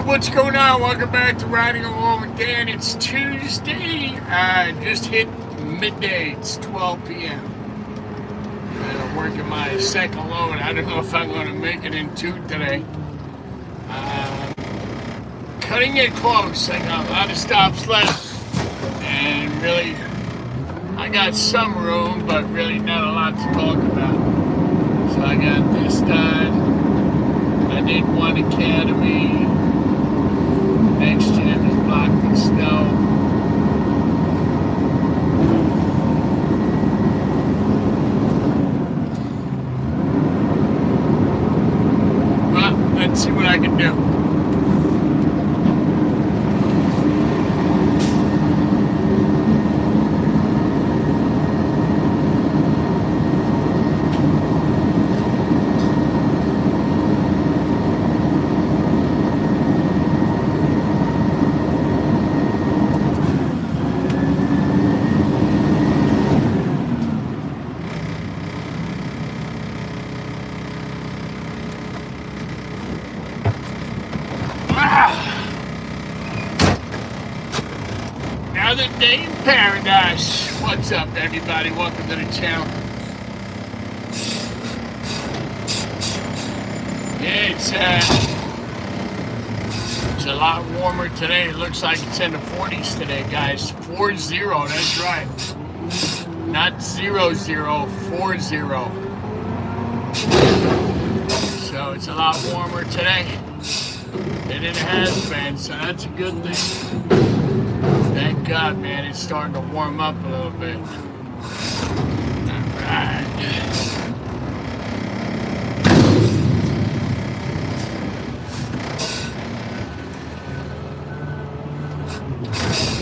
What's going on? Welcome back to Riding Along with Dan. It's Tuesday. Just hit midday. It's 12 p.m. And I'm working my second load. I don't know if I'm going to make it in two today. Cutting it close. I got a lot of stops left. And really, I got some room, but really not a lot to talk about. So I got this done. I did one academy. Next gym is blocked with snow. Well, let's see what I can do. Another day in paradise. What's up, everybody? Welcome to the channel. Yeah, it's a lot warmer today. It looks like it's in the 40s today, guys. 40, that's right. Not 00, 40. So it's a lot warmer today than it has been, so that's a good thing. Thank God, man, it's starting to warm up a little bit. Alright.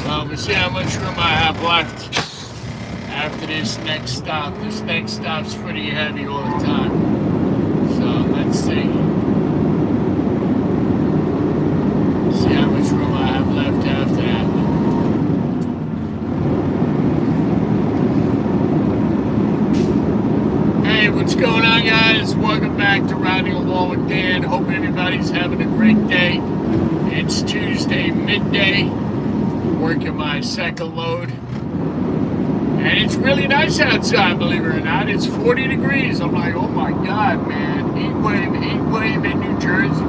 Well, we'll see how much room I have left after this next stop. This next stop's pretty heavy all the time. So, let's see. See how much room I have left after that. What's going on, guys? Welcome back to Riding Along with Dan. Hope everybody's having a great day. It's Tuesday midday. Working my second load. And it's really nice outside, believe it or not. It's 40 degrees. I'm like, oh my God, man. Heat wave in New Jersey.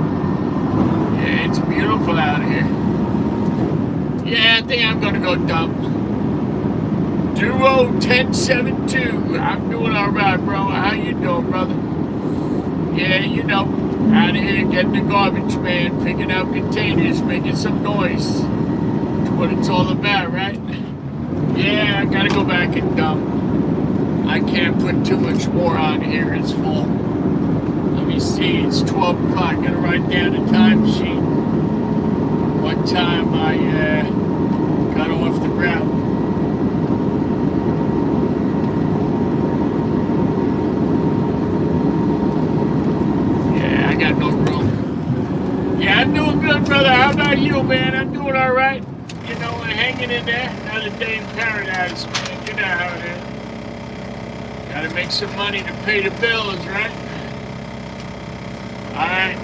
Yeah, it's beautiful out here. Yeah, I think I'm going to go dump. Duo 1072. I'm doing all right, bro. How you doing, brother? Yeah, you know, out here getting the garbage, man, picking up containers, making some noise. That's what it's all about, right? Yeah, I gotta go back and dump. I can't put too much more on here. It's full. Let me see. It's 12 o'clock. Gotta write down the time sheet. What time I got off the ground. I'm doing good, brother. How about you, man? I'm doing all right. You know, I'm hanging in there. Another day in paradise, man. You know how it is. Gotta make some money to pay the bills, right? All right.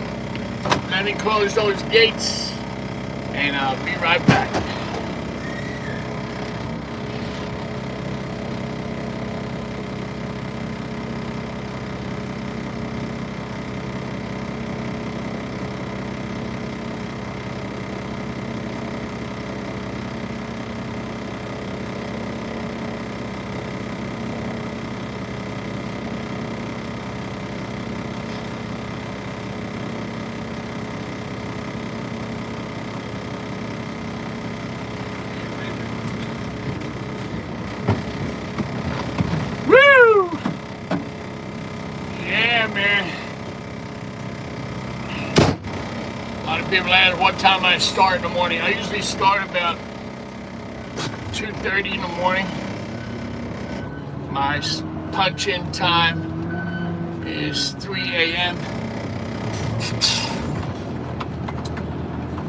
Let me close those gates, and I'll be right back. Man, a lot of people ask what time I start in the morning. I usually start about 2:30 in the morning. My punch-in time is 3 a.m.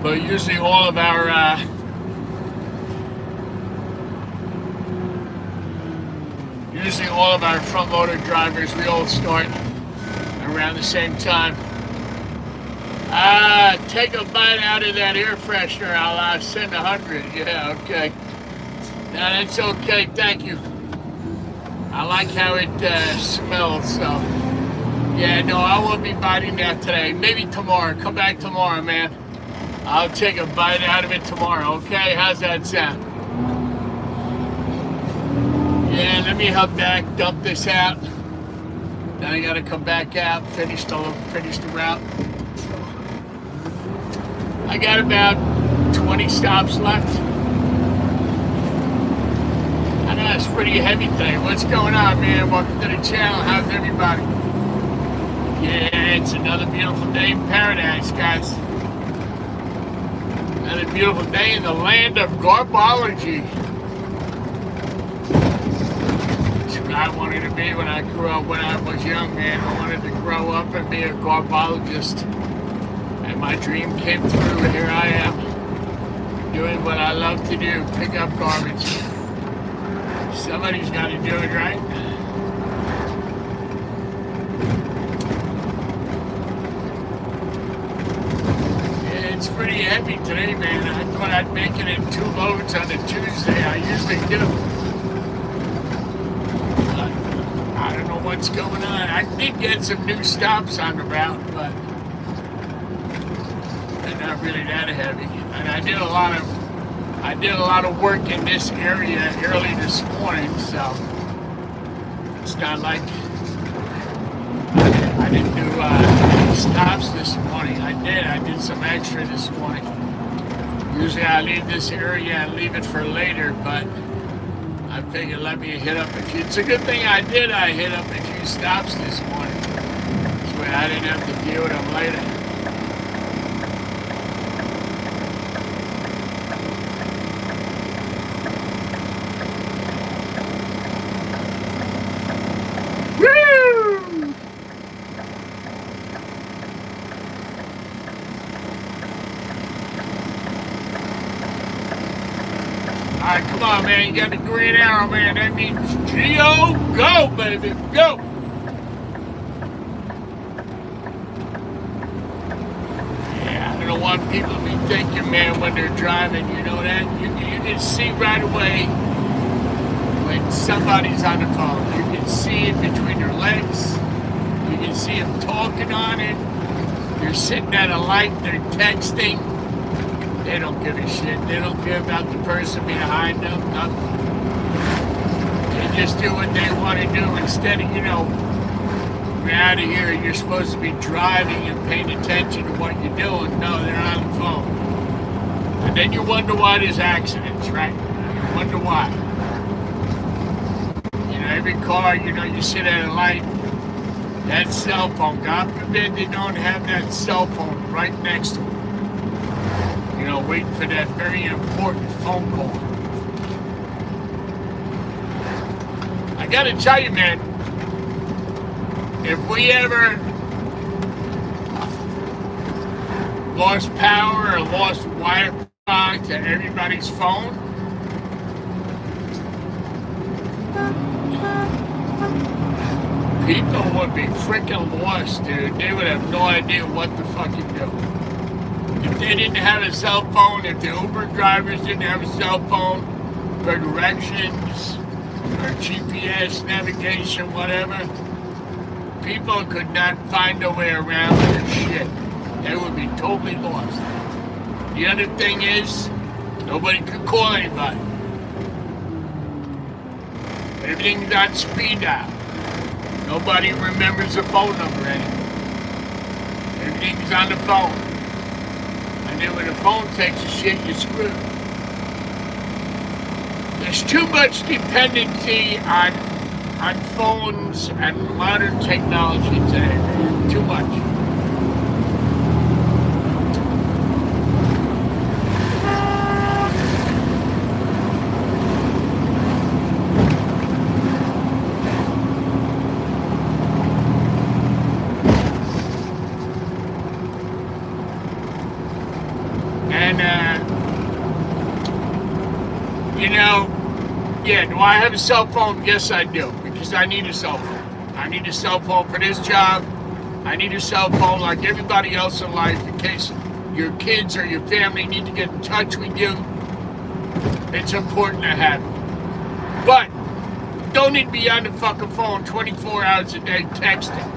But usually all of our usually all of our front loader drivers, we all start around the same time. Take a bite out of that air freshener. I'll send 100. Yeah, okay. No, that's okay. Thank you. I like how it smells. So, yeah, no, I won't be biting that today. Maybe tomorrow. Come back tomorrow, man. I'll take a bite out of it tomorrow. Okay? How's that sound? Yeah, let me hop back, dump this out. Then I gotta come back out, finish the route. I got about 20 stops left. I know it's pretty heavy today. What's going on, man? Welcome to the channel. How's everybody? Yeah, it's another beautiful day in paradise, guys. Another beautiful day in the land of garbology. I wanted to be when I grew up, when I was young, man. I wanted to grow up and be a garbologist. And my dream came through. Here I am, doing what I love to do, pick up garbage. Somebody's got to do it, right? Yeah, it's pretty heavy today, man. I thought I'd make it in 2 loads on a Tuesday. I usually do. I don't know what's going on. I did get some new stops on the route, but they're not really that heavy. And I did a lot of work in this area early this morning, so it's not like I didn't do stops this morning. I did some extra this morning. Usually I leave this area and leave it for later, but I figured let me hit up a few. It's a good thing I did. I hit up a few stops this morning. This way I didn't have to deal with them later. Woo! All right, come on, man. You got the green arrow, man. That means Geo, go, baby, go. Yeah, I don't want people to be thinking, man, when they're driving, you know that? You can see right away when somebody's on the phone. You can see it between their legs. You can see them talking on it. They're sitting at a light. They're texting. They don't give a shit. They don't care about the person behind them. Nothing. They just do what they want to do instead of, you're out of here. You're supposed to be driving and paying attention to what you're doing. No, they're on the phone. And then you wonder why there's accidents, right? You wonder why. Every car, you sit at a light. That cell phone, God forbid they don't have that cell phone right next to them. Waiting for that very important phone call. I gotta tell you, man, if we ever lost power or lost Wi-Fi to everybody's phone, people would be freaking lost, dude. They would have no idea what the fuck to do. If they didn't have a cell phone, if the Uber drivers didn't have a cell phone for directions or GPS navigation, whatever, people could not find a way around their shit. They would be totally lost. The other thing is, nobody could call anybody. Everything's on speed dial. Nobody remembers the phone number anymore. Everything's on the phone. And then when the phone takes a shit, you're screwed. There's too much dependency on phones and modern technology today. Too much. Yeah, do I have a cell phone? Yes, I do, because I need a cell phone. I need a cell phone for this job. I need a cell phone like everybody else in life in case your kids or your family need to get in touch with you. It's important to have it. But don't need to be on the fucking phone 24 hours a day texting.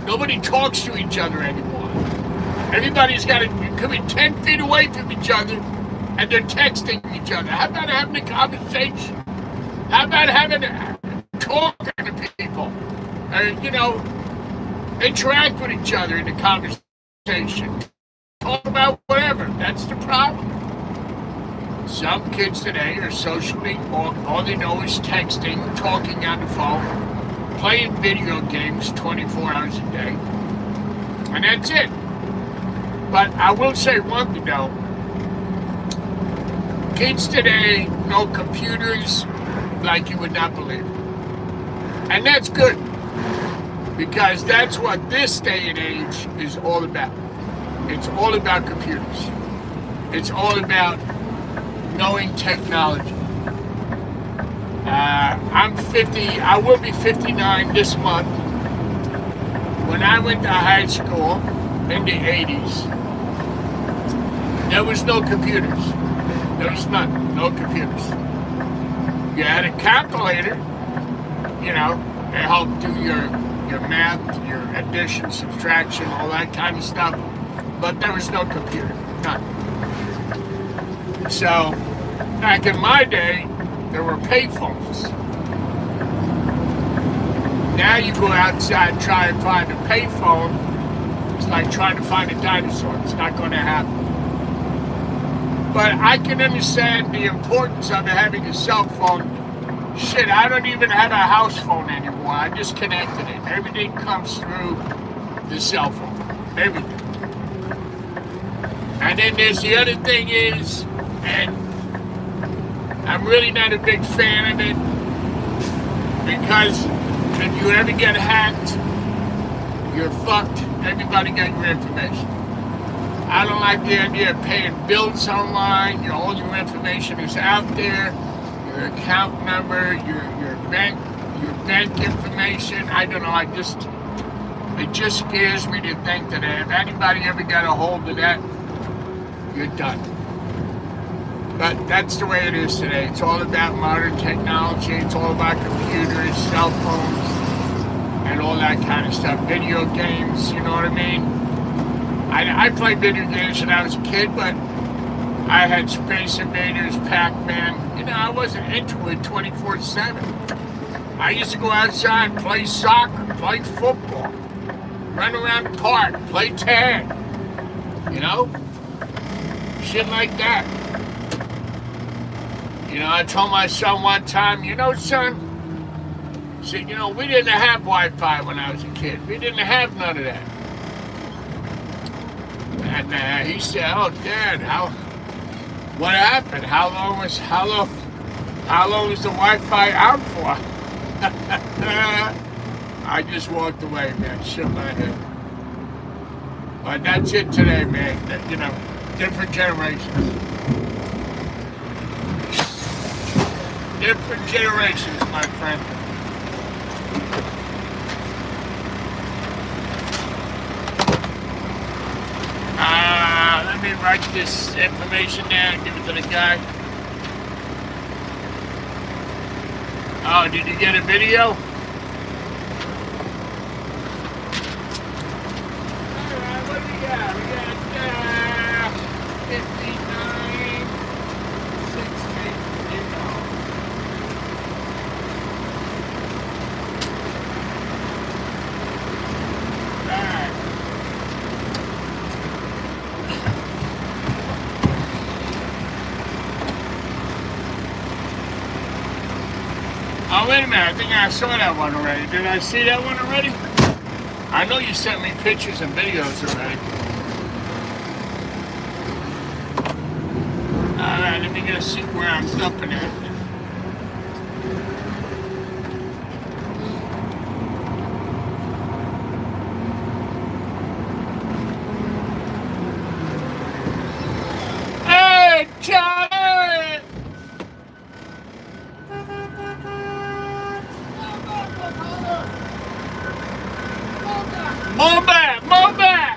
Nobody talks to each other anymore. Everybody's got to come in 10 feet away from each other and they're texting each other. How about having a conversation? How about talking to people? Interact with each other in a conversation. Talk about whatever. That's the problem. Some kids today are socially, all they know is texting, talking on the phone, playing video games 24 hours a day, and that's it. But I will say one thing though. Kids today know computers like you would not believe. And that's good. Because that's what this day and age is all about. It's all about computers. It's all about knowing technology. I'm 50, I will be 59 this month. When I went to high school in the 80s, there was no computers. There was none, no computers. You had a calculator, to help do your math, your addition, subtraction, all that kind of stuff. But there was no computer, none. So, back in my day, there were payphones. Now you go outside and try and find a payphone, it's like trying to find a dinosaur. It's not going to happen. But I can understand the importance of having a cell phone. Shit, I don't even have a house phone anymore. I just connected it. Everything comes through the cell phone. Everything. And then there's the other thing is, and I'm really not a big fan of it, because if you ever get hacked, you're fucked. Everybody got your information. I don't like the idea of paying bills online. All your information is out there. Your account number, your bank information. I don't know. It just scares me to think that if anybody ever got a hold of that, you're done. But that's the way it is today. It's all about modern technology. It's all about computers, cell phones, and all that kind of stuff. Video games, you know what I mean? I played video games when I was a kid, but I had Space Invaders, Pac-Man. I wasn't into it 24/7. I used to go outside and play soccer, play football, run around the park, play tag. Shit like that. I told my son one time, son, I said, we didn't have Wi-Fi when I was a kid. We didn't have none of that. And he said, "Oh, Dad, what happened? How long was the Wi-Fi out for?" I just walked away, man. Shook my head. But that's it today, man. Different generations. Different generations, my friend. Let me write this information down and give it to the guy. Oh, did you get a video? Alright, what do we got? We got 59, 60, Alright. Oh, wait a minute. I think I saw that one already. Did I see that one already? I know you sent me pictures and videos already. Alright, let me go see where I'm thumping at. Hey, Charlie! More back, more back.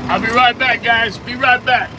I'll be right back, guys. Be right back.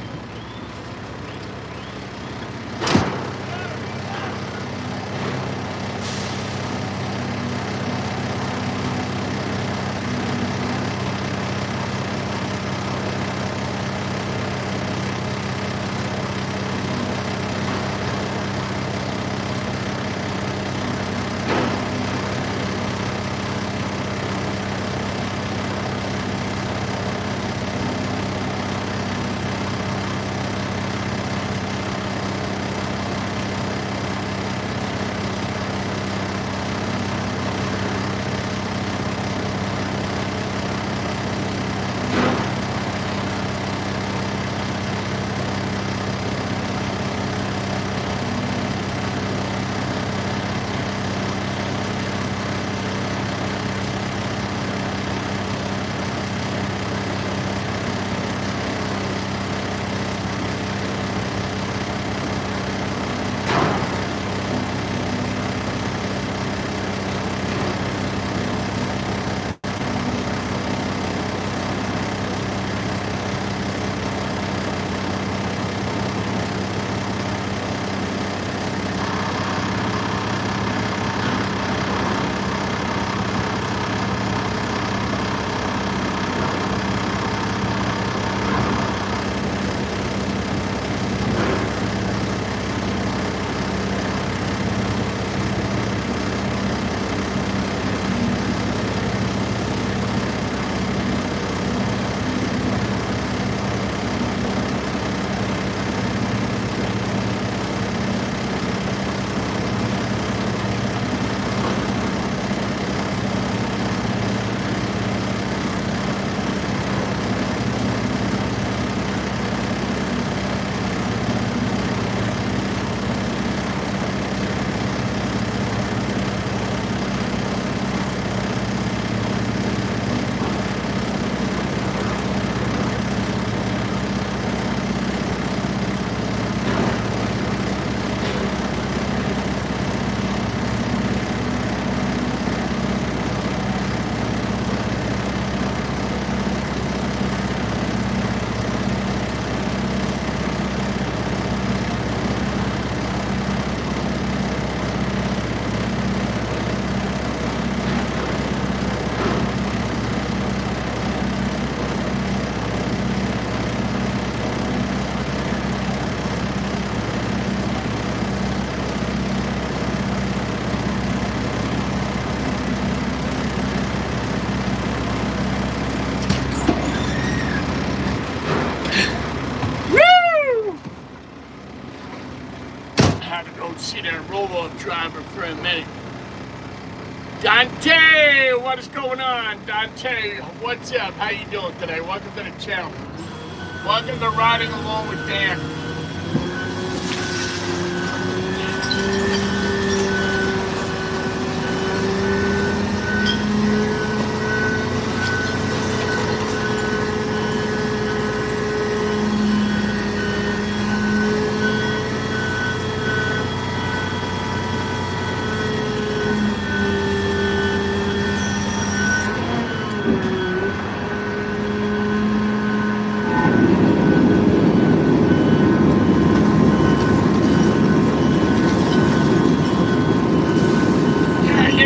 See that roll-off driver for a minute. Dante, what is going on? Dante, what's up? How you doing today? Welcome to the channel. Welcome to Riding Along with Dan.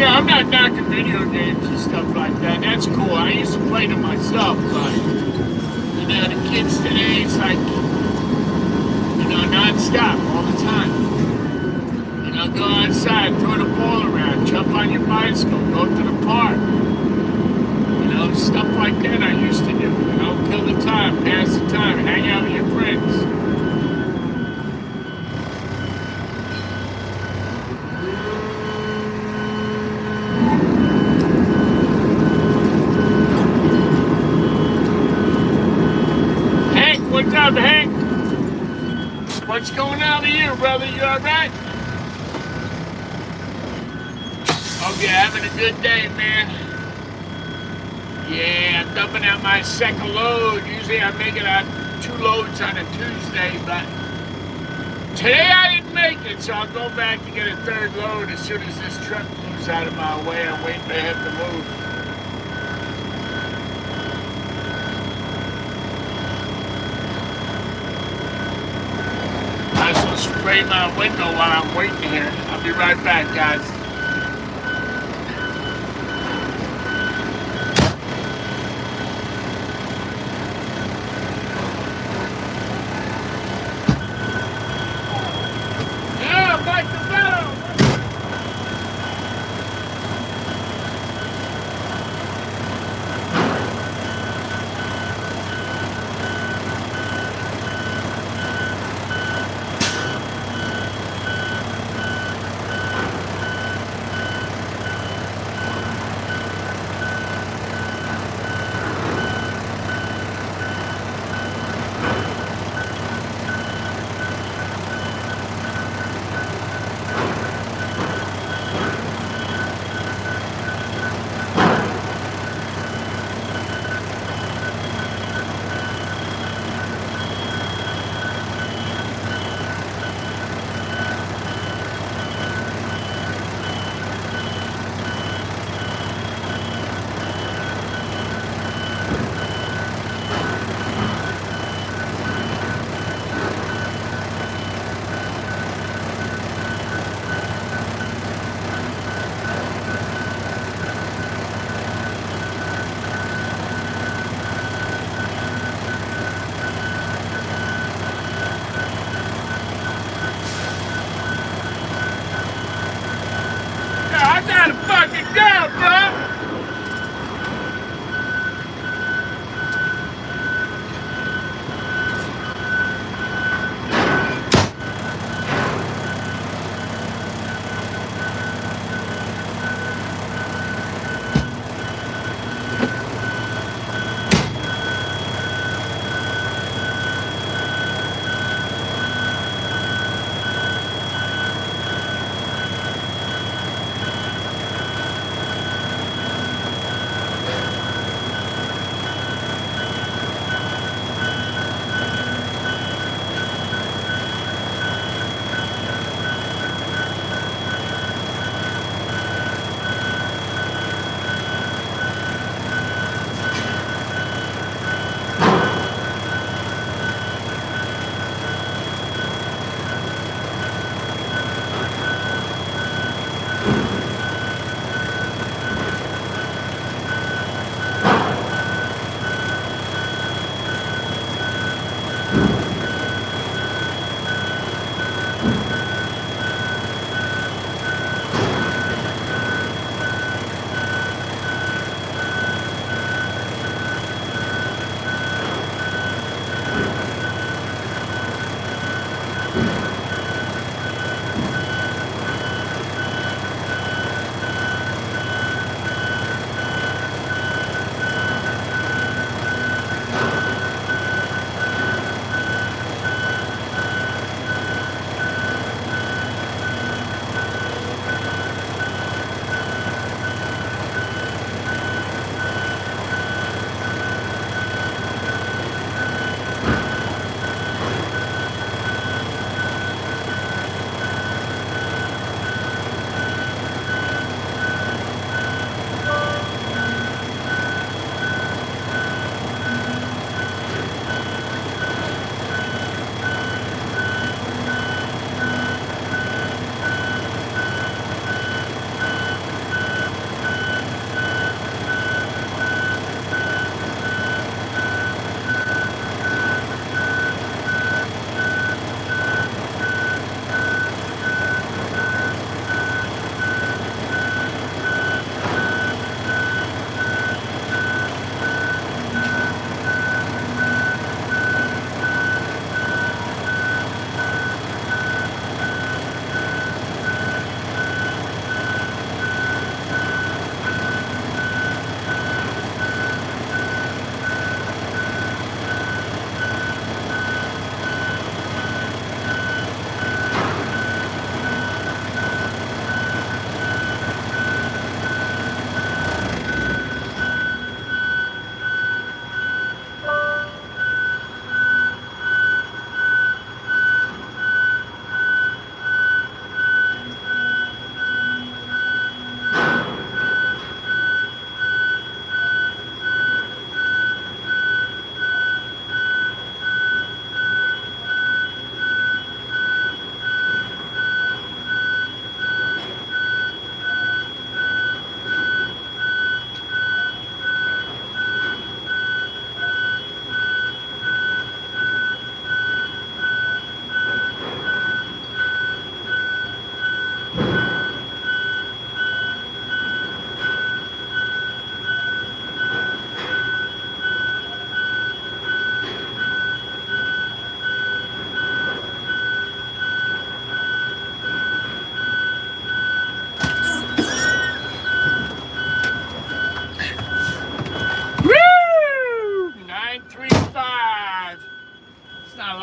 I'm not knocking video games and stuff like that. That's cool. I used to play them myself, but you know, the kids today, it's like, you know, non-stop all the time. You know, go outside, throw the ball around, jump on your bicycle, go to the park. You know, stuff like that I used to do. You know, kill the time, pass the time, hang out with your friends. up, Hank? What's going on with you, brother? You all right? Hope you're having a good day, man. Yeah, I'm dumping out my second load. Usually I make it on 2 loads on a Tuesday, but today I didn't make it, so I'll go back to get a 3rd load as soon as this truck moves out of my way. I'm waiting for him to move. I shall spray my window while I'm waiting here. I'll be right back, guys. Yeah, Mike the Battle!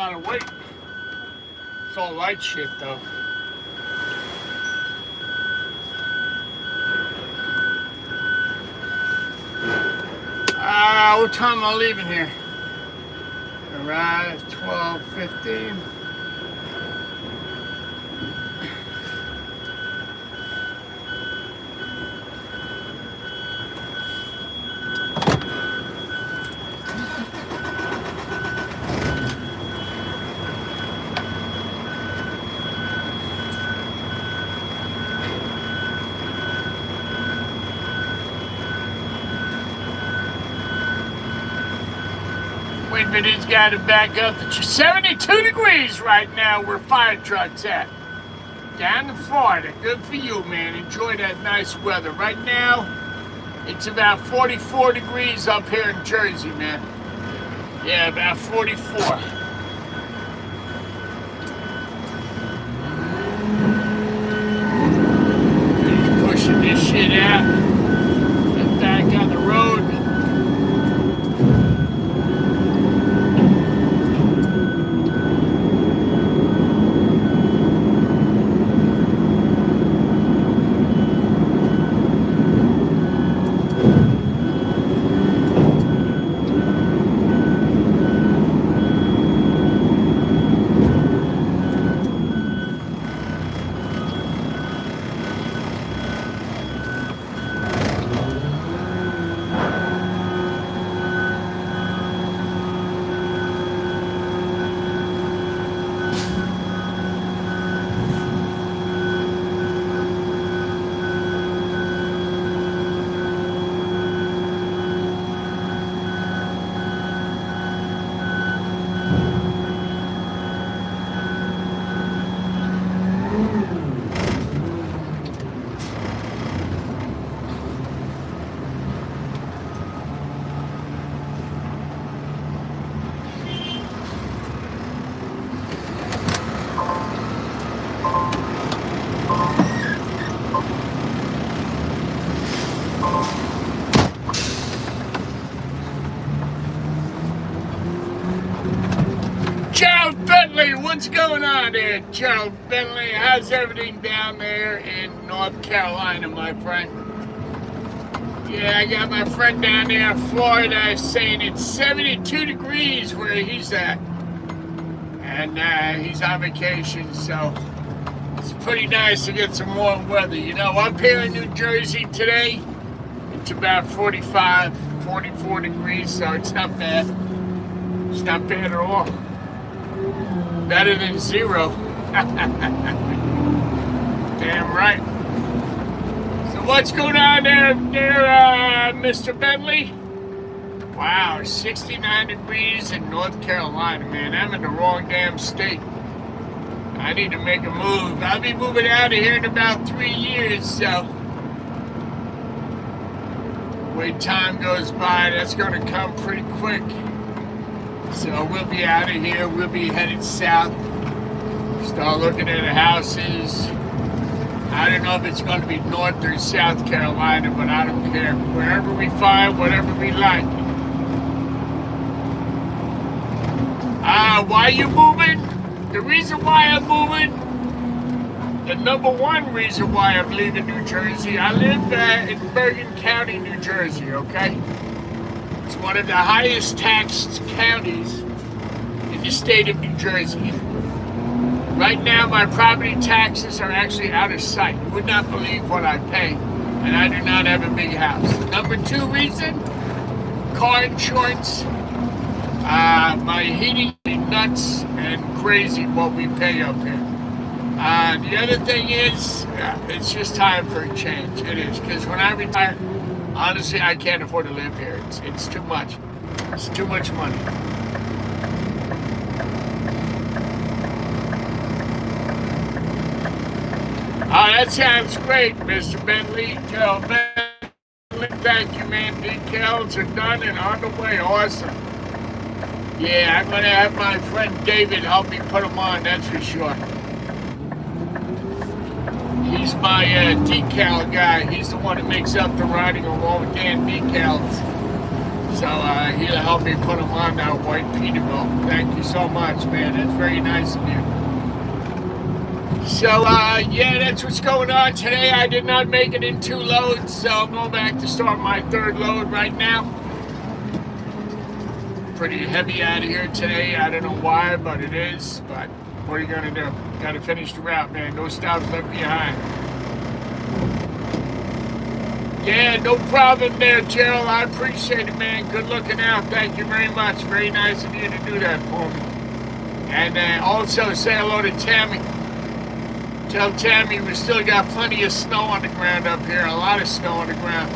lot of weight. It's all light shit, though. What time am I leaving here? Arrive 12:15. Wait a minute, it's got to back up to 72 degrees right now where fire truck's at. Down in Florida. Good for you, man. Enjoy that nice weather. Right now, it's about 44 degrees up here in Jersey, man. Yeah, about 44. He's pushing this shit out. Get back on the road. What's going on there, Charles Bentley? How's everything down there in North Carolina, my friend? Yeah, I got my friend down there in Florida saying it's 72 degrees where he's at. And he's on vacation, so it's pretty nice to get some warm weather. You know, up here in New Jersey today, it's about 45, 44 degrees, so it's not bad. It's not bad at all. Better than zero. Damn right. So what's going on there, Mr. Bentley? Wow, 69 degrees in North Carolina, man. I'm in the wrong damn state. I need to make a move. I'll be moving out of here in about 3 years, so the way time goes by, that's going to come pretty quick. So we'll be out of here. We'll be headed south. Start looking at the houses. I don't know if it's going to be North or South Carolina, but I don't care. Wherever we find, whatever we like. Why you moving? The reason why I'm moving, the number one reason why I'm leaving New Jersey, I live in Bergen County, New Jersey, okay? It's one of the highest taxed counties in the state of New Jersey. Right now, my property taxes are actually out of sight. You would not believe what I pay, and I do not have a big house. Number two reason, car insurance. My heating is nuts and crazy what we pay up here. The other thing is, it's just time for a change. It is, because when I retire, honestly, I can't afford to live here. It's too much. It's too much money. Oh, that sounds great, Mr. Bentley. Thank you, man. Decals are done and on the way. Awesome. Yeah, I'm going to have my friend David help me put them on, that's for sure. He's my decal guy. He's the one who makes up the Riding Along with Dan decals. So he'll help me put them on that white Peterbilt. Thank you so much, man. That's very nice of you. So, yeah, that's what's going on today. I did not make it in 2 loads, so I'm going back to start my 3rd load right now. Pretty heavy out of here today. I don't know why, but it is. But what are you going to do? Got to finish the route, man. No stops left behind. Yeah, no problem there, Gerald. I appreciate it, man. Good looking out. Thank you very much. Very nice of you to do that for me. And also say hello to Tammy. Tell Tammy we still got plenty of snow on the ground up here. A lot of snow on the ground.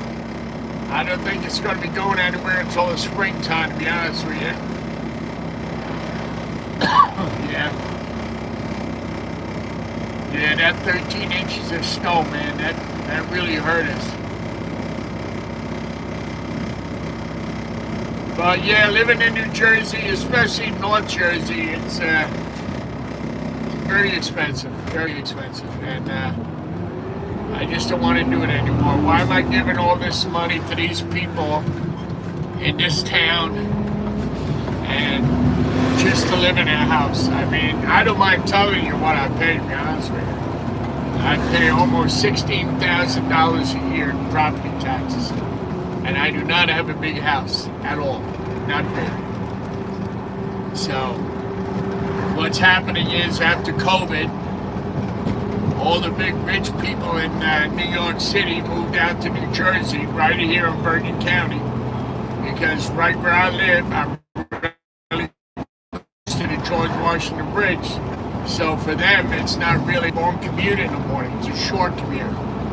I don't think it's going to be going anywhere until the springtime, to be honest with you. Yeah. Yeah, that 13 inches of snow, man, that really hurt us. But yeah, living in New Jersey, especially North Jersey, it's very expensive, and I just don't want to do it anymore. Why am I giving all this money to these people in this town and just to live in a house? I mean, I don't mind telling you what I pay, to be honest with you. I pay almost $16,000 a year in property taxes, and I do not have a big house at all, not big. So what's happening is, after COVID, all the big rich people in New York City moved out to New Jersey, right here in Bergen County, because right where I live, I'm really close to the George Washington Bridge. So for them, it's not really a long commute in the morning. It's a short commute.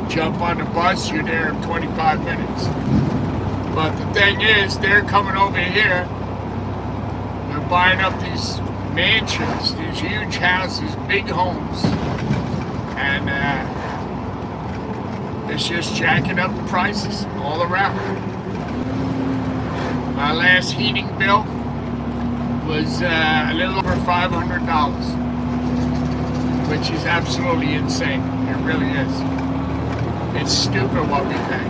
Jump on the bus, you're there in 25 minutes. But the thing is, they're coming over here. They're buying up these mansions, these huge houses, big homes, and it's just jacking up the prices all around. My last heating bill was a little over $500, which is absolutely insane. It really is. It's stupid what we pay.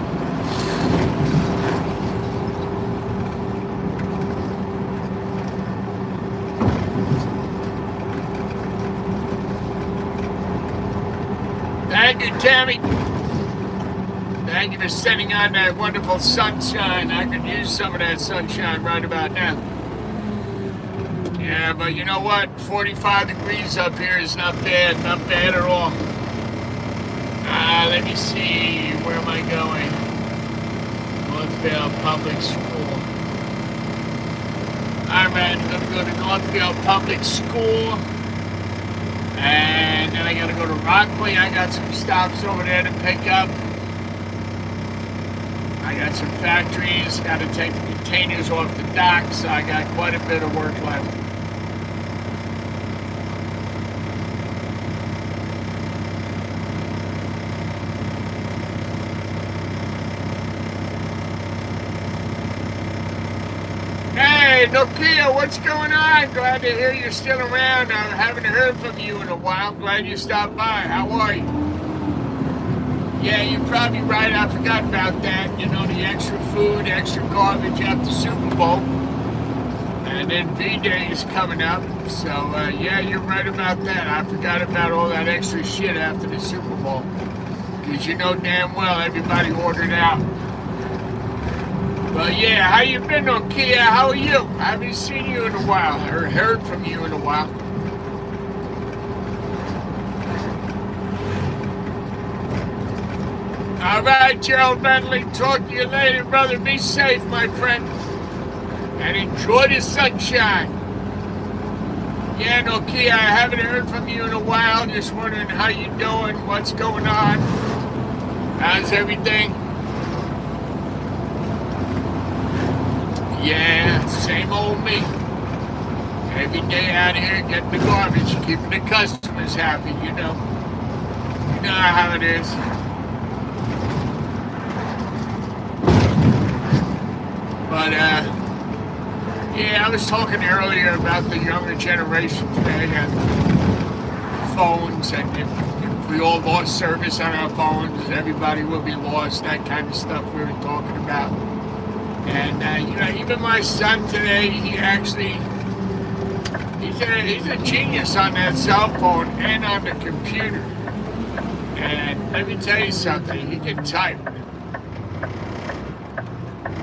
Thank you, Tammy. Thank you for sending on that wonderful sunshine. I could use some of that sunshine right about now. Yeah, but you know what? 45 degrees up here is not bad at all. Let me see, where am I going? Northfield Public School. Alright, I'm going to go to Northfield Public School. And then I got to go to Rockaway. I got some stops over there to pick up. I got some factories. Got to take the containers off the dock, so I got quite a bit of work left. Hey, Nokia, what's going on? Glad to hear you're still around. I haven't heard from you in a while. Glad you stopped by. How are you? Yeah, you're probably right. I forgot about that. You know, the extra food, extra garbage after Super Bowl. And then V-Day is coming up. So, yeah, you're right about that. I forgot about all that extra shit after the Super Bowl. Because you know damn well everybody ordered out. But yeah, how you been, Nokia? How are you? I haven't seen you in a while, or heard from you in a while. All right, Gerald Bentley, talk to you later, brother. Be safe, my friend, and enjoy the sunshine. Yeah, Nokia, I haven't heard from you in a while. Just wondering how you doing, what's going on, how's everything? Yeah, same old me. Every day out here getting the garbage, keeping the customers happy, you know. You know how it is. But, yeah, I was talking earlier about the younger generation today and phones, and if we all lost service on our phones, everybody will be lost, that kind of stuff we were talking about. And even my son today, he's a genius on that cell phone and on the computer. And let me tell you something, he can type.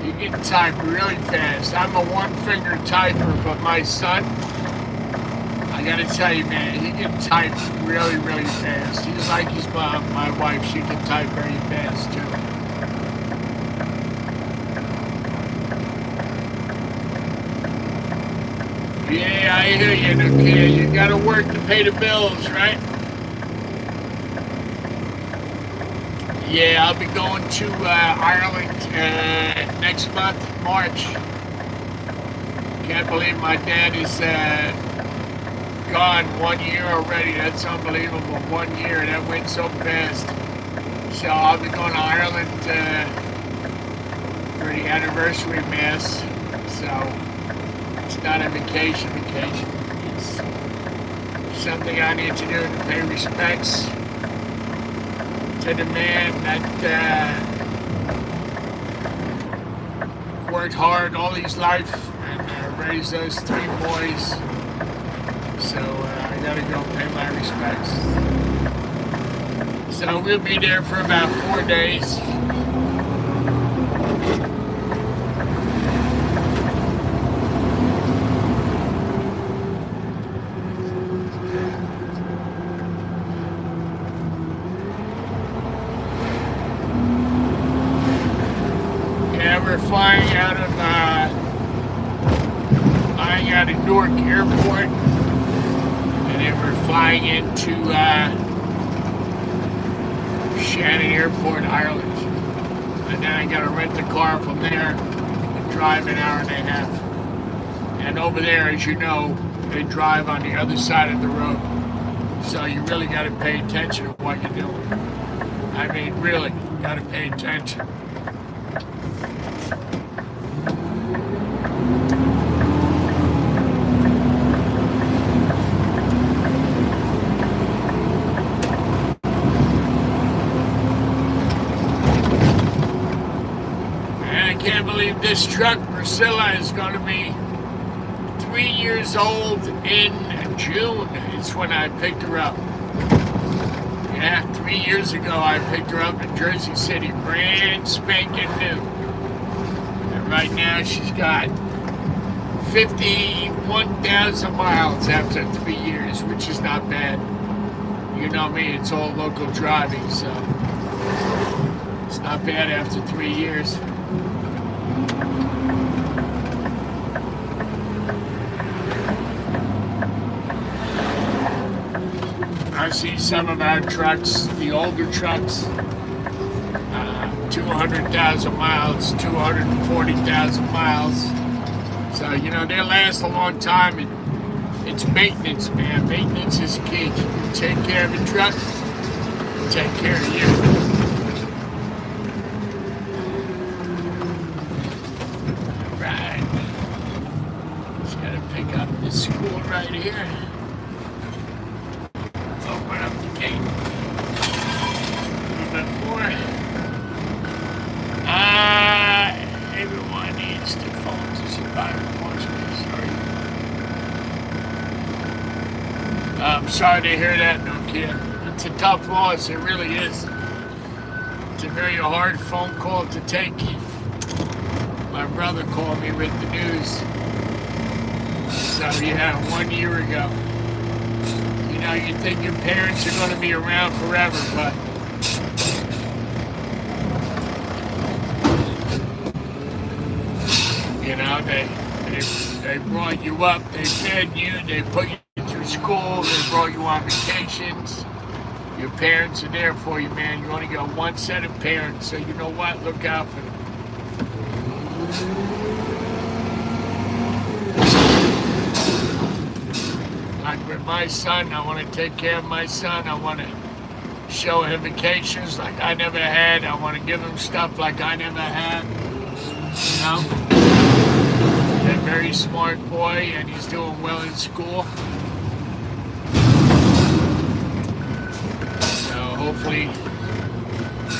He can type really fast. I'm a one-finger typer, but my son, I gotta tell you, man, he can type really, really fast. He's like his mom, my wife, she can type very fast too. Yeah, I hear you, Nakia. You gotta work to pay the bills, right? Yeah, I'll be going to Ireland next month, March. Can't believe my dad is gone 1 year already. That's unbelievable. 1 year, that went so fast. So I'll be going to Ireland for the anniversary mass. So it's not a vacation. It's something I need to do to pay respects to the man that worked hard all his life and raised those 3 boys. So I gotta go pay my respects. So we'll be there for about 4 days. We're flying out of Newark Airport, and then we're flying into Shannon Airport, Ireland, and then I gotta rent the car from there and drive an hour and a half. And over there, as you know, they drive on the other side of the road, so you really gotta pay attention to what you're doing. I mean, really, gotta pay attention. This truck, Priscilla, is going to be 3 years old in June. It's when I picked her up. Yeah, 3 years ago I picked her up in Jersey City, brand spanking new. And right now she's got 51,000 miles after 3 years, which is not bad. You know me, it's all local driving, so it's not bad after 3 years. I see some of our trucks, the older trucks, 200,000 miles, 240,000 miles. So, they last a long time. It's maintenance, man. Maintenance is key. You take care of the truck, take care of you. All right. Just got to pick up this school right here. Open up the gate. A little bit more. Everyone needs to phone to survive, unfortunately. Sorry. I'm sorry to hear that, Nokia. It's a tough loss, it really is. It's a very hard phone call to take. My brother called me with the news. So, 1 year ago. You think your parents are going to be around forever, but they brought you up, they fed you, they put you through school, they brought you on vacations. Your parents are there for you, man. You only got one set of parents, so you know what? Look out for them. Like with my son, I want to take care of my son. I want to show him vacations like I never had. I want to give him stuff like I never had. He's a very smart boy, and he's doing well in school. So hopefully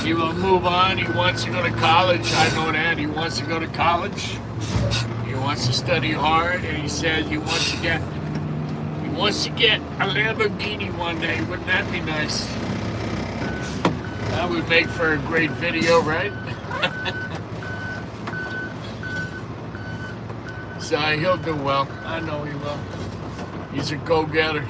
He will move on. He wants to go to college. I know that. He wants to go to college. He wants to study hard, and he says he wants to get a Lamborghini one day. Wouldn't that be nice? That would make for a great video, right? So he'll do well. I know he will. He's a go-getter.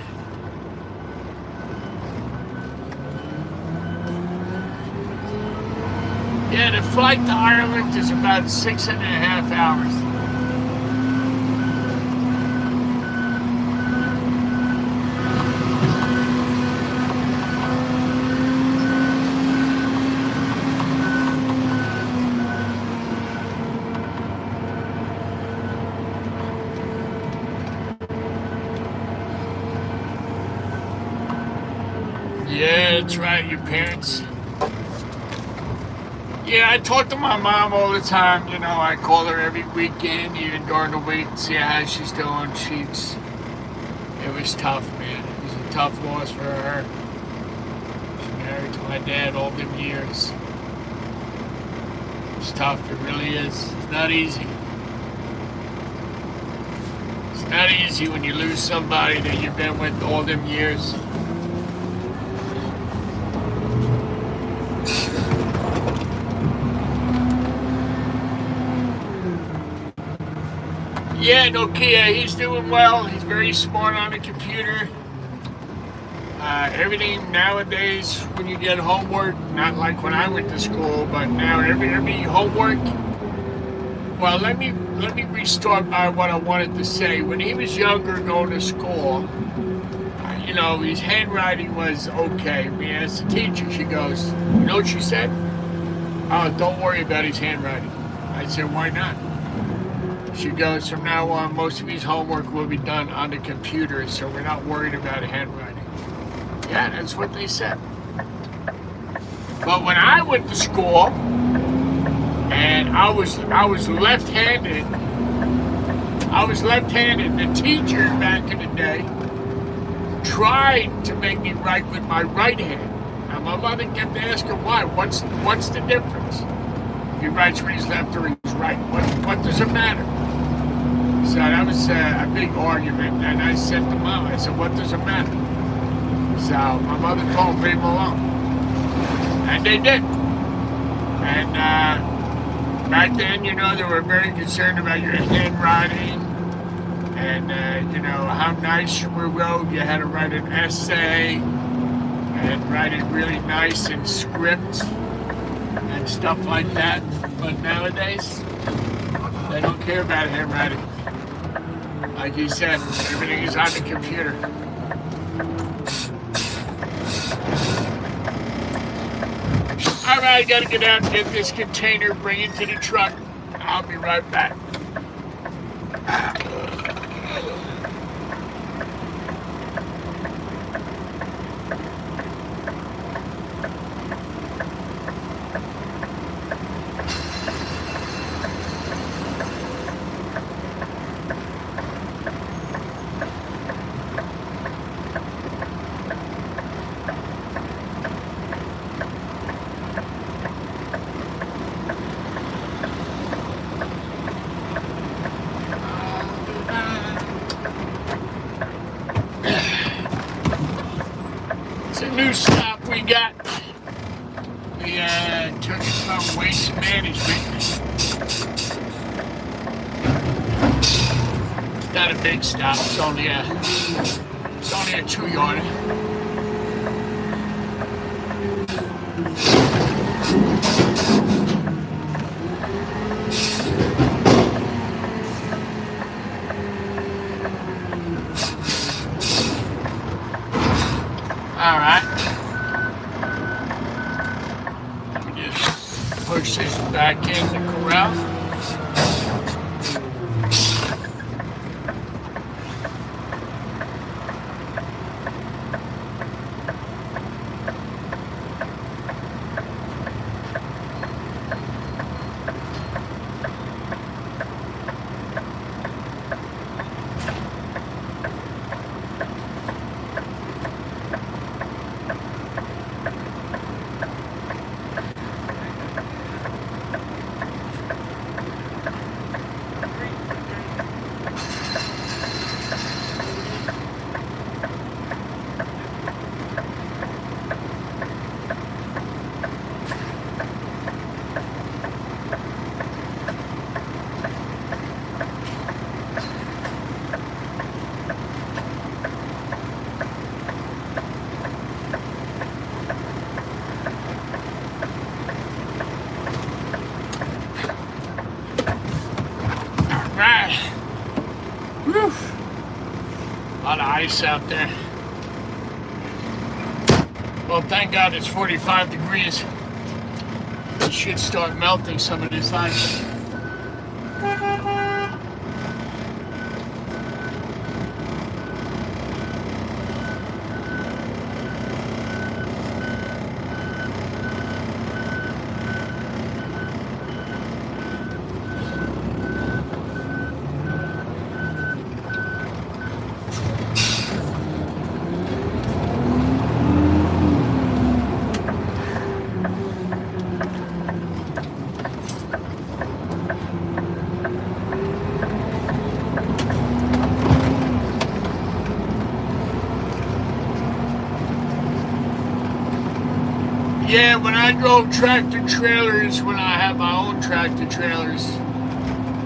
Yeah, the flight to Ireland is about 6.5 hours. Yeah, that's right, your parents. Yeah, I talk to my mom all the time. You know, I call her every weekend, even during the week, see how she's doing. It was tough, man. It was a tough loss for her. She married to my dad all them years. It's tough, it really is. It's not easy. It's not easy when you lose somebody that you've been with all them years. Yeah, Nokia, he's doing well. He's very smart on the computer. Everything nowadays, when you get homework, not like when I went to school, but now every homework. Well, let me restart by what I wanted to say. When he was younger, going to school, you know, his handwriting was okay. We asked the teacher. She goes, "You know what she said? Oh, don't worry about his handwriting." I said, "Why not?" She goes, "From now on, most of his homework will be done on the computer, so we're not worried about handwriting." Yeah, that's what they said. But when I went to school, and I was left-handed, the teacher back in the day tried to make me write with my right hand. And my mother kept asking why. What's the difference? He writes with his left or his right. What does it matter? So that was a big argument, and I said to Mom, I said, "What does it matter?" So my mother told me, "Leave him alone." And they did. And back then, you know, they were very concerned about your handwriting and, you know, how nice you wrote. You had to write an essay and write it really nice in script and stuff like that. But nowadays, they don't care about handwriting. Like you said, everything is on the computer. All right, I gotta get out and get this container, bring it to the truck. I'll be right back. New stop we got. We took it from Waste Management. It's not a big stop. It's only a 2-yarder. All right. Let me just push this back in the corral. right. Whew. A lot of ice out there. Well, thank God it's 45 degrees. It should start melting some of this ice. Yeah, when I drove tractor trailers, when I had my own tractor trailers,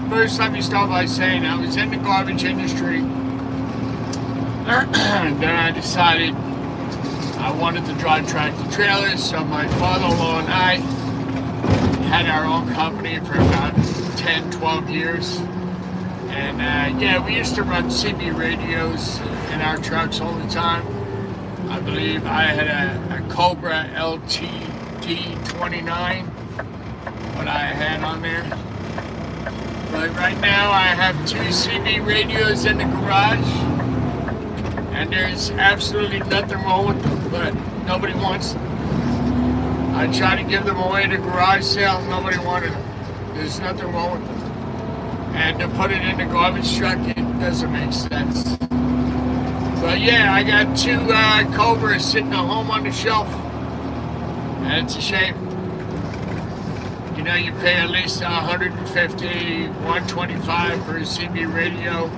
first let me start by saying I was in the garbage industry. Then I decided I wanted to drive tractor trailers, so my father-in-law and I had our own company for about 10, 12 years. And yeah, we used to run CB radios in our trucks all the time. I believe I had a Cobra LTD 29, what I had on there. But right now I have 2 CB radios in the garage, and there's absolutely nothing wrong with them, but nobody wants them. I tried to give them away at a garage sale, nobody wanted them. There's nothing wrong with them. And to put it in the garbage truck, it doesn't make sense. But yeah, I got 2 Cobras sitting at home on the shelf, and it's a shame. You know, you pay at least $150, $125 for a CB radio,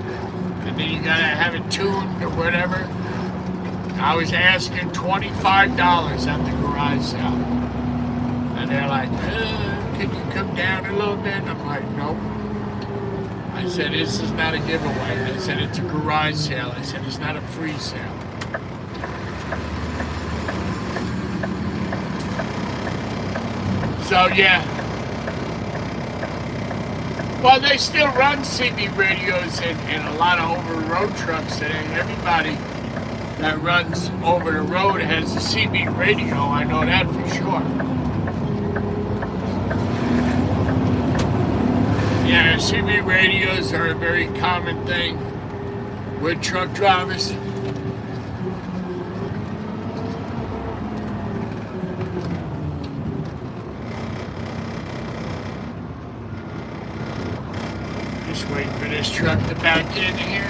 and then you gotta have it tuned or whatever. I was asking $25 at the garage sale, and they're like, "Can you come down a little bit?" I'm like, "Nope." I said, "This is not a giveaway." I said, "It's a garage sale." I said, "It's not a free sale." So yeah. Well, they still run CB radios in a lot of over-the-road trucks today. Everybody that runs over the road has a CB radio. I know that for sure. Yeah, CB radios are a very common thing with truck drivers. Just waiting for this truck to back in here.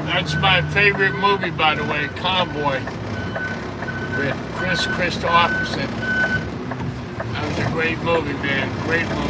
That's my favorite movie, by the way, Convoy, with Chris Christopherson. That was a great movie, man. Great movie.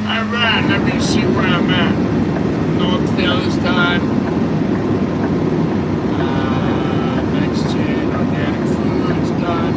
Alright, let me see where I'm at. Northville is done. Next gen organic foods done.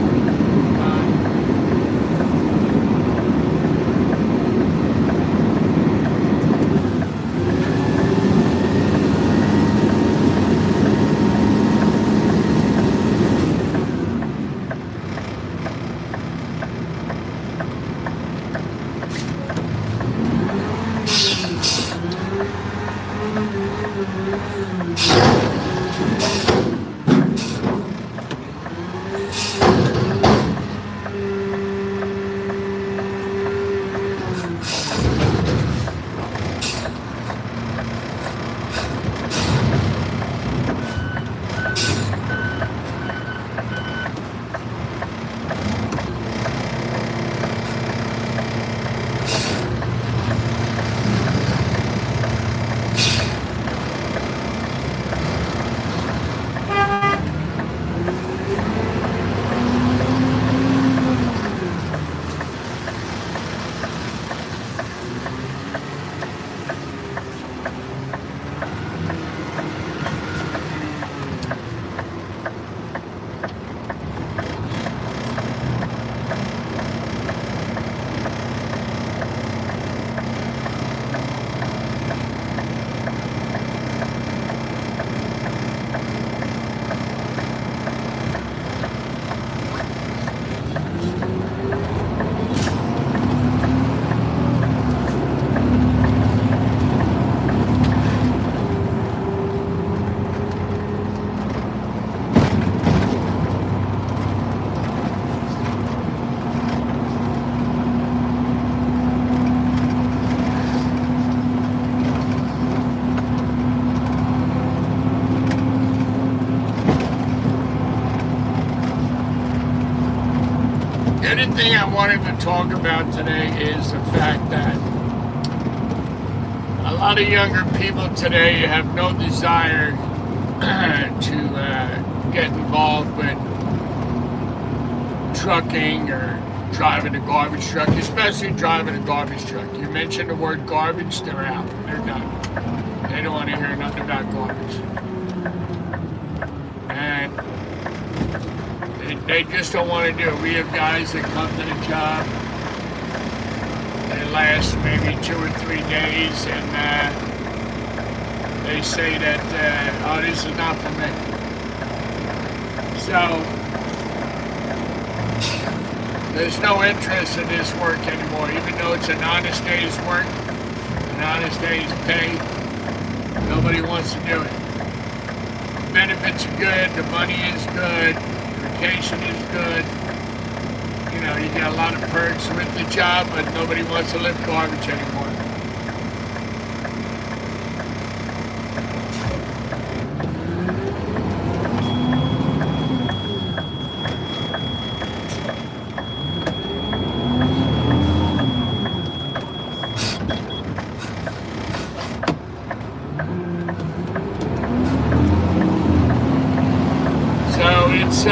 The other thing I wanted to talk about today is the fact that a lot of younger people today have no desire to get involved with trucking or driving a garbage truck, especially driving a garbage truck. You mention the word garbage, they're out. They're done. They don't want to hear nothing about garbage. And they just don't want to do it. We have guys that come to the job, they last maybe 2 or 3 days, and they say that, oh, this is not for me. So, there's no interest in this work anymore, even though it's an honest day's work, an honest day's pay. Nobody wants to do it. The benefits are good, the money is good, vacation is good. You know, you get a lot of perks with the job, but nobody wants to lift garbage anymore. It's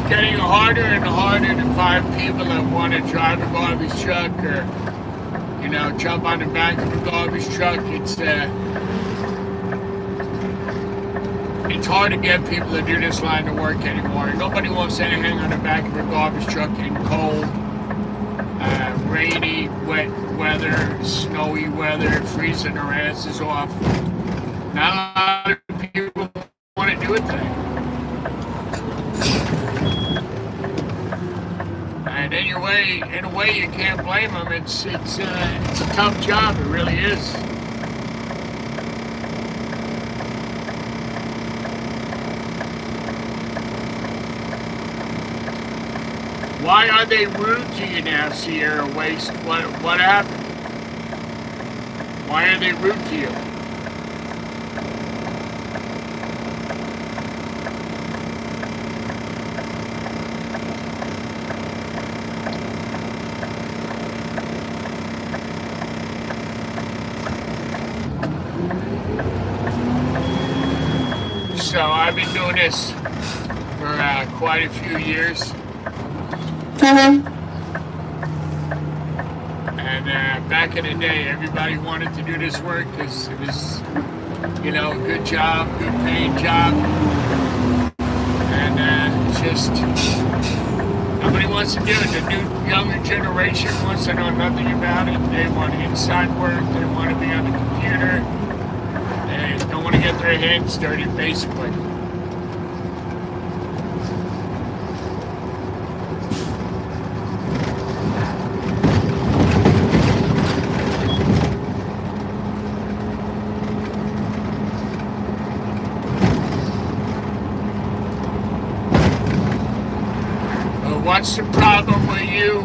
getting harder and harder to find people that want to drive a garbage truck or, you know, jump on the back of a garbage truck. It's hard to get people to do this line of work anymore. Nobody wants to hang on the back of a garbage truck in cold, rainy, wet weather, snowy weather, freezing their asses off. Not a lot of people want to do it today. And in a way, you can't blame them. It's a tough job. It really is. Why are they rude to you now, Sierra Waste? What happened? Why are they rude to you? So I've been doing this for quite a few years. And back in the day, everybody wanted to do this work because it was, a good job, good paying job. And just nobody wants to do it. The new younger generation wants to know nothing about it. They want inside work. They want to be on the computer. They don't want to get their hands dirty, basically. What's the problem with you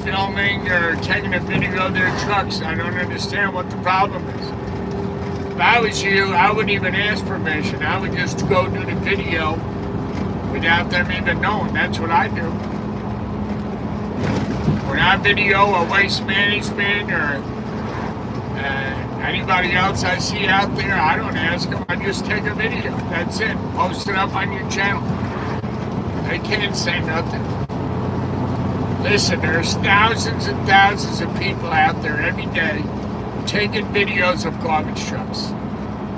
filming or taking a video of their trucks? I don't understand what the problem is. If I was you, I wouldn't even ask permission. I would just go do the video without them even knowing. That's what I do. When I video a waste management or anybody else I see out there, I don't ask them. I just take a video. That's it. Post it up on your channel. They can't say nothing. Listen, there's thousands and thousands of people out there every day taking videos of garbage trucks.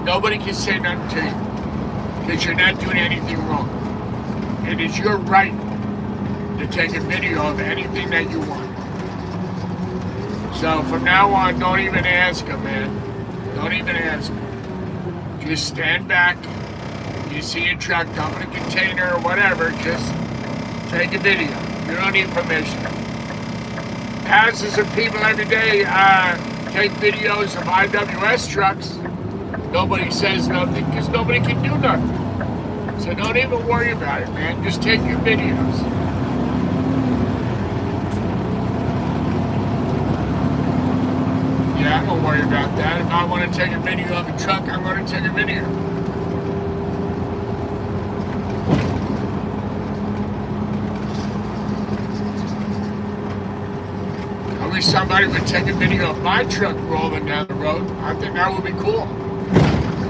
Nobody can say nothing to you because you're not doing anything wrong. It is your right to take a video of anything that you want. So from now on, don't even ask them, man. Don't even ask them. Just stand back. You see a truck dumping a container or whatever, just take a video. You don't need permission. Thousands of people every day take videos of IWS trucks. Nobody says nothing because nobody can do nothing. So don't even worry about it, man. Just take your videos. Yeah, I'm going to worry about that. If I want to take a video of a truck, I'm going to take a video. I wish somebody would take a video of my truck rolling down the road. I think that would be cool.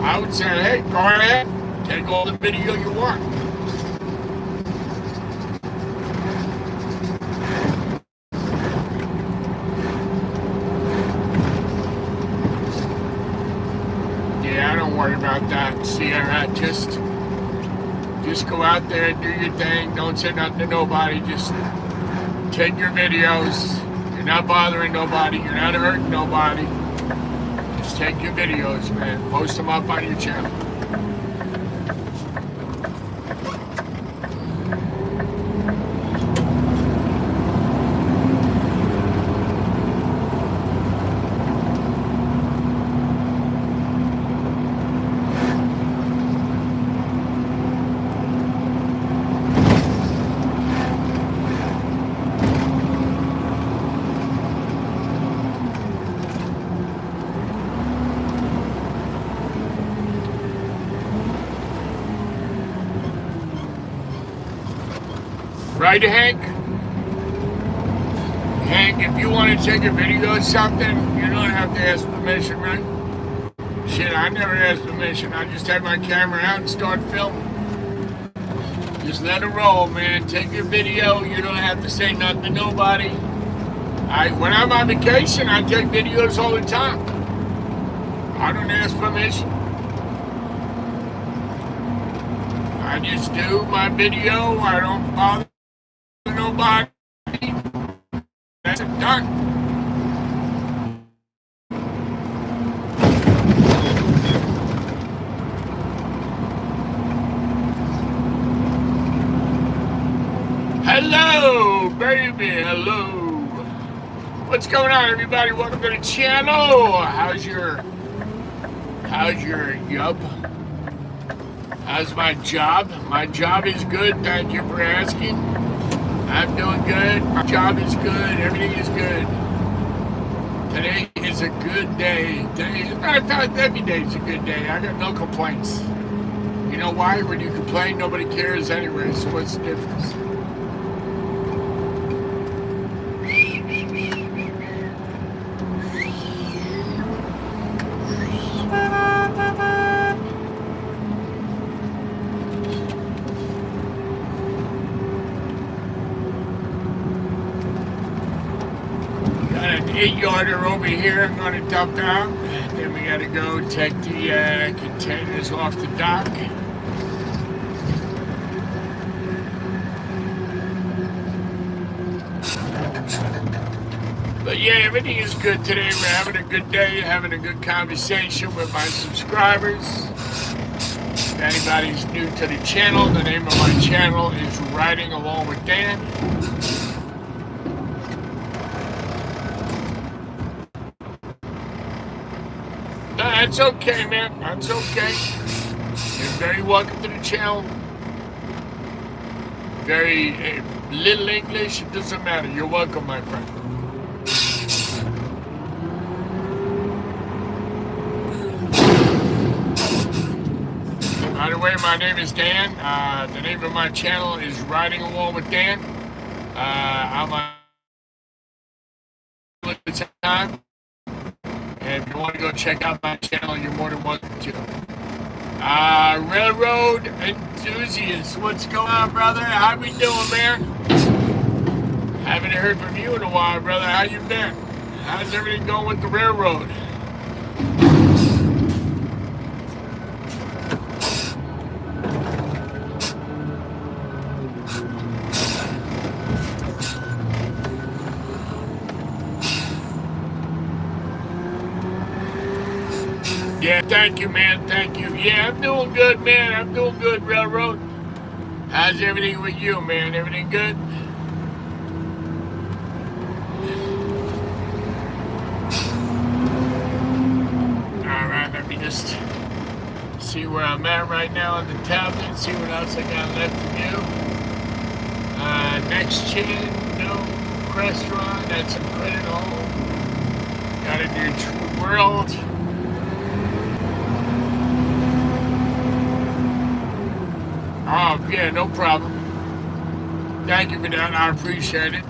I would say, hey, go ahead, take all the video you want. Yeah, I don't worry about that, Sierra. Just go out there and do your thing. Don't say nothing to nobody. Just take your videos. You're not bothering nobody. You're not hurting nobody. Just take your videos, man. Post them up on your channel. Right, Hank? Hank, if you want to take a video of something, you don't have to ask permission, right? Shit, I never ask permission. I just have my camera out and start filming. Just let it roll, man. Take your video. You don't have to say nothing to nobody. When I'm on vacation, I take videos all the time. I don't ask permission. I just do my video. I don't bother nobody. That's dark. Hello, baby. Hello. What's going on, everybody? Welcome to the channel. How's your yup? How's my job? My job is good. Thank you for asking. I'm doing good. My job is good. Everything is good. Today is a good day. Today, as a matter of fact, every day is a good day. I got no complaints. You know why? When you complain, nobody cares anyway. So what's the difference? Got an 8-yarder over here I'm going to dump out. Then we got to go take the containers off the dock. But yeah, everything is good today. We're having a good day, having a good conversation with my subscribers. If anybody's new to the channel, the name of my channel is Riding Along with Dan. That's okay, man. That's okay. You're very welcome to the channel. Very little English, it doesn't matter. You're welcome, my friend. By the way, my name is Dan. The name of my channel is Riding Along with Dan. I'm on the time. And if you want to go check out my channel, you're more than welcome to. Railroad enthusiasts, what's going on, brother? How we doing, man? Haven't heard from you in a while, brother. How you been? How's everything going with the railroad? Yeah, thank you, man. Thank you. Yeah, I'm doing good, man. I'm doing good, Railroad. How's everything with you, man? Everything good? All right, let me just see where I'm at right now on the tablet. See what else I got left to do. Next Chin, no restaurant. That's some credit home. Gotta do True World. Oh, yeah, no problem. Thank you for that. I appreciate it.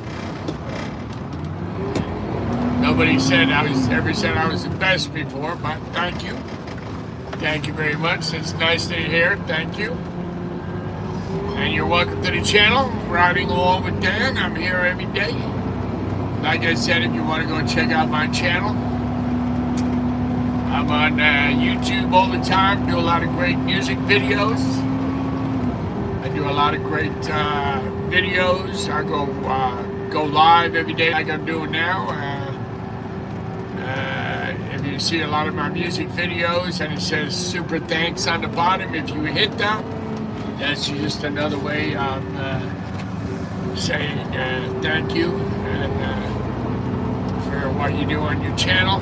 Nobody said ever said I was the best before, but thank you. Thank you very much. It's nice to hear. Thank you. And you're welcome to the channel, Riding Along with Dan. I'm here every day. Like I said, if you want to go check out my channel, I'm on YouTube all the time. Do a lot of great music videos. I do a lot of great videos. I go live every day like I'm doing now. If you see a lot of my music videos and it says super thanks on the bottom, if you hit that, that's just another way of saying thank you and for what you do on your channel.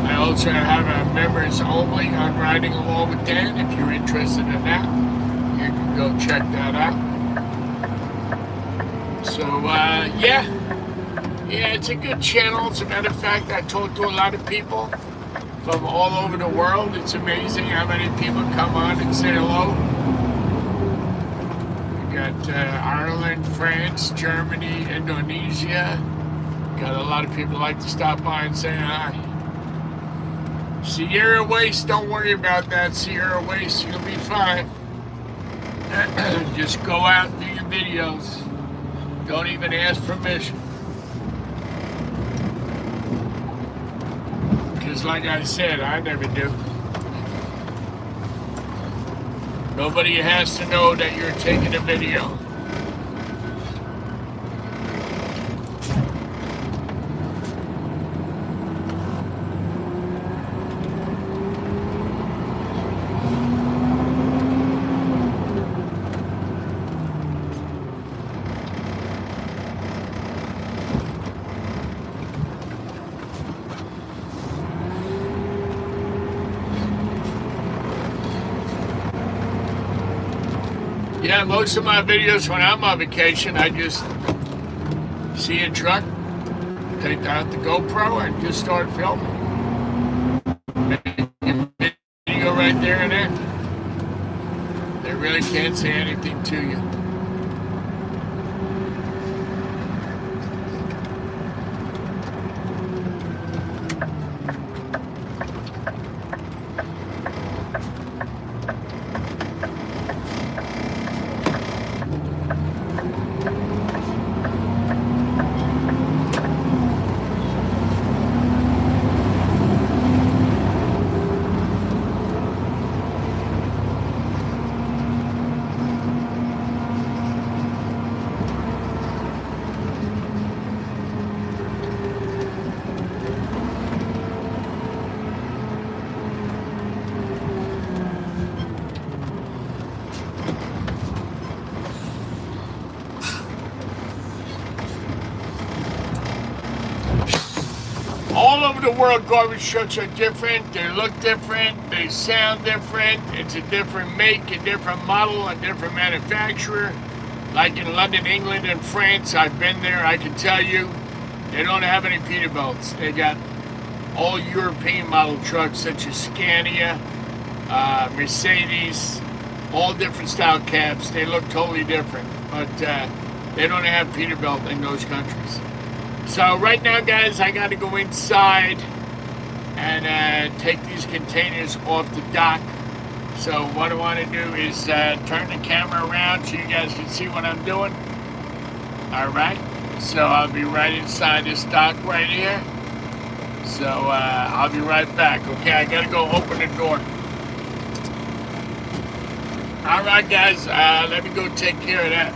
I also have a members only on Riding Along with Dan. If you're interested in that, you can go check that out. So yeah, it's a good channel. As a matter of fact, I talk to a lot of people from all over the world. It's amazing how many people come on and say hello. We got Ireland, France, Germany, Indonesia. Got a lot of people like to stop by and say hi. Sierra Waste, don't worry about that. Sierra Waste, you'll be fine. Just go out and do your videos. Don't even ask permission. Because like I said, I never do. Nobody has to know that you're taking a video. Yeah, most of my videos when I'm on vacation, I just see a truck, take out the GoPro, and just start filming. Video right there and there. They really can't say anything to you. All over the world, garbage trucks are different. They look different. They sound different. It's a different make, a different model, a different manufacturer. Like in London, England, and France, I've been there. I can tell you, they don't have any Peterbilts. They got all European model trucks such as Scania, Mercedes, all different style cabs. They look totally different, but they don't have Peterbilt in those countries. So right now, guys, I got to go inside and take these containers off the dock. So what I want to do is turn the camera around so you guys can see what I'm doing. All right. So I'll be right inside this dock right here. So I'll be right back. Okay, I got to go open the door. All right, guys, let me go take care of that.